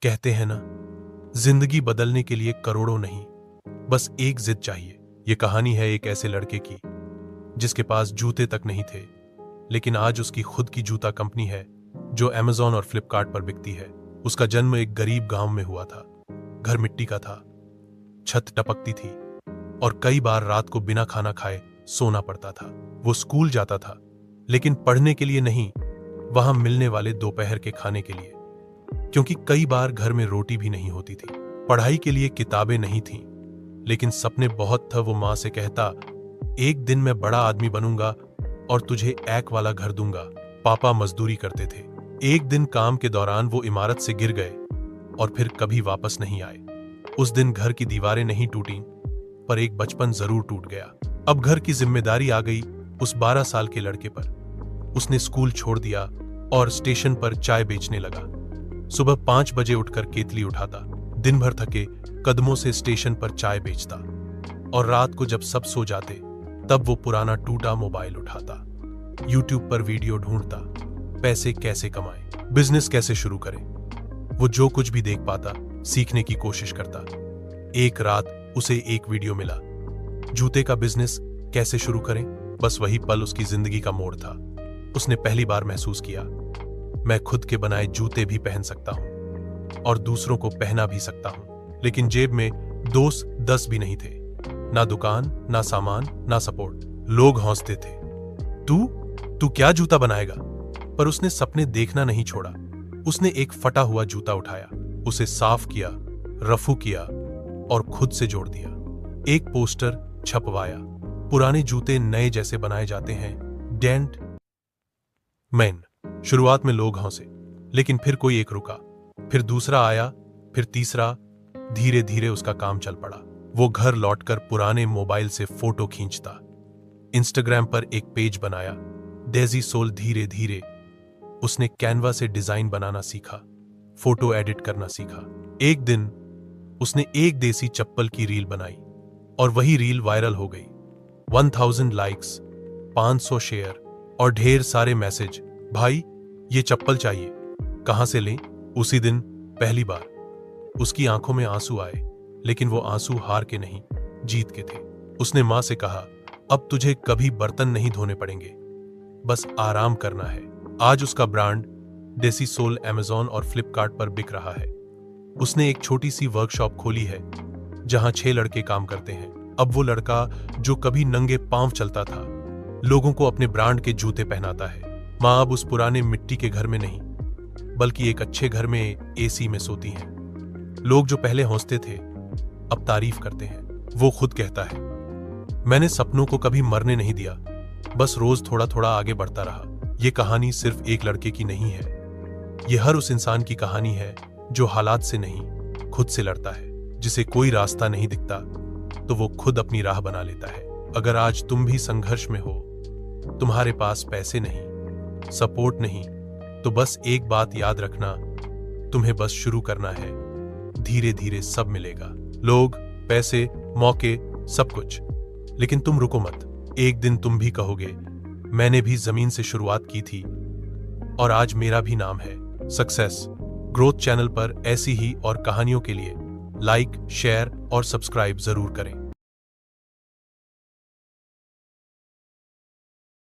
कहते हैं ना, जिंदगी बदलने के लिए करोड़ों नहीं, बस एक जिद चाहिए। ये कहानी है एक ऐसे लड़के की जिसके पास जूते तक नहीं थे, लेकिन आज उसकी खुद की जूता कंपनी है जो अमेज़न और फ्लिपकार्ट पर बिकती है। उसका जन्म एक गरीब गांव में हुआ था। घर मिट्टी का था, छत टपकती थी और कई बार रात को बिना खाना खाए सोना पड़ता था। वो स्कूल जाता था, लेकिन पढ़ने के लिए नहीं, वहां मिलने वाले दोपहर के खाने के लिए, क्योंकि कई बार घर में रोटी भी नहीं होती थी। पढ़ाई के लिए किताबें नहीं थीं, लेकिन सपने बहुत था। वो मां से कहता, एक दिन मैं बड़ा आदमी बनूंगा और तुझे एक वाला घर दूंगा। पापा मजदूरी करते थे। एक दिन काम के दौरान वो इमारत से गिर गए और फिर कभी वापस नहीं आए। उस दिन घर की दीवारें नहीं टूटी, पर एक बचपन जरूर टूट गया। अब घर की जिम्मेदारी आ गई उस 12 साल के लड़के पर। उसने स्कूल छोड़ दिया और स्टेशन पर चाय बेचने लगा। सुबह 5 बजे उठकर केतली उठाता, दिन भर थके कदमों से स्टेशन पर चाय बेचता, और रात को जब सब सो जाते तब वो पुराना टूटा मोबाइल उठाता, यूट्यूब पर वीडियो ढूंढता, पैसे कैसे कमाए, बिजनेस कैसे शुरू करे। वो जो कुछ भी देख पाता सीखने की कोशिश करता। एक रात उसे एक वीडियो मिला, जूते का बिजनेस कैसे शुरू करें। बस वही पल उसकी जिंदगी का मोड़ था। उसने पहली बार महसूस किया, मैं खुद के बनाए जूते भी पहन सकता हूं और दूसरों को पहना भी सकता हूं। लेकिन जेब में दोस्त 10 भी नहीं थे, ना दुकान, ना सामान, ना सपोर्ट। लोग हंसते थे, तू क्या जूता बनाएगा। पर उसने सपने देखना नहीं छोड़ा। उसने एक फटा हुआ जूता उठाया, उसे साफ किया, रफू किया और खुद से जोड़ दिया। एक पोस्टर छपवाया, पुराने जूते नए जैसे बनाए जाते हैं, डेंट मैन। शुरुआत में लोग हंसे, लेकिन फिर कोई एक रुका, फिर दूसरा आया, फिर तीसरा। धीरे धीरे उसका काम चल पड़ा। वो घर लौटकर पुराने मोबाइल से फोटो खींचता, इंस्टाग्राम पर एक पेज बनाया, डेजी सोल। धीरे धीरे उसने कैनवा से डिजाइन बनाना सीखा, फोटो एडिट करना सीखा। एक दिन उसने एक देसी चप्पल की रील बनाई और वही रील वायरल हो गई। 1000 लाइक्स, 500 शेयर और ढेर सारे मैसेज, भाई ये चप्पल चाहिए, कहां से लें। उसी दिन पहली बार उसकी आंखों में आंसू आए, लेकिन वो आंसू हार के नहीं, जीत के थे। उसने मां से कहा, अब तुझे कभी बर्तन नहीं धोने पड़ेंगे, बस आराम करना है। आज उसका ब्रांड डेसी सोल अमेज़न और फ्लिपकार्ट पर बिक रहा है। उसने एक छोटी सी वर्कशॉप खोली है जहां 6 लड़के काम करते हैं। अब वो लड़का जो कभी नंगे पांव चलता था, लोगों को अपने ब्रांड के जूते पहनाता है। मां अब उस पुराने मिट्टी के घर में नहीं, बल्कि एक अच्छे घर में एसी में सोती हैं। लोग जो पहले हंसते थे अब तारीफ करते हैं। वो खुद कहता है, मैंने सपनों को कभी मरने नहीं दिया, बस रोज थोड़ा थोड़ा आगे बढ़ता रहा। ये कहानी सिर्फ एक लड़के की नहीं है, ये हर उस इंसान की कहानी है जो हालात से नहीं, खुद से लड़ता है। जिसे कोई रास्ता नहीं दिखता तो वो खुद अपनी राह बना लेता है। अगर आज तुम भी संघर्ष में हो, तुम्हारे पास पैसे नहीं, सपोर्ट नहीं, तो बस एक बात याद रखना, तुम्हें बस शुरू करना है। धीरे धीरे सब मिलेगा, लोग, पैसे, मौके, सब कुछ। लेकिन तुम रुको मत। एक दिन तुम भी कहोगे, मैंने भी जमीन से शुरुआत की थी और आज मेरा भी नाम है सक्सेस। ग्रोथ चैनल पर ऐसी ही और कहानियों के लिए लाइक, शेयर और सब्सक्राइब जरूर करें।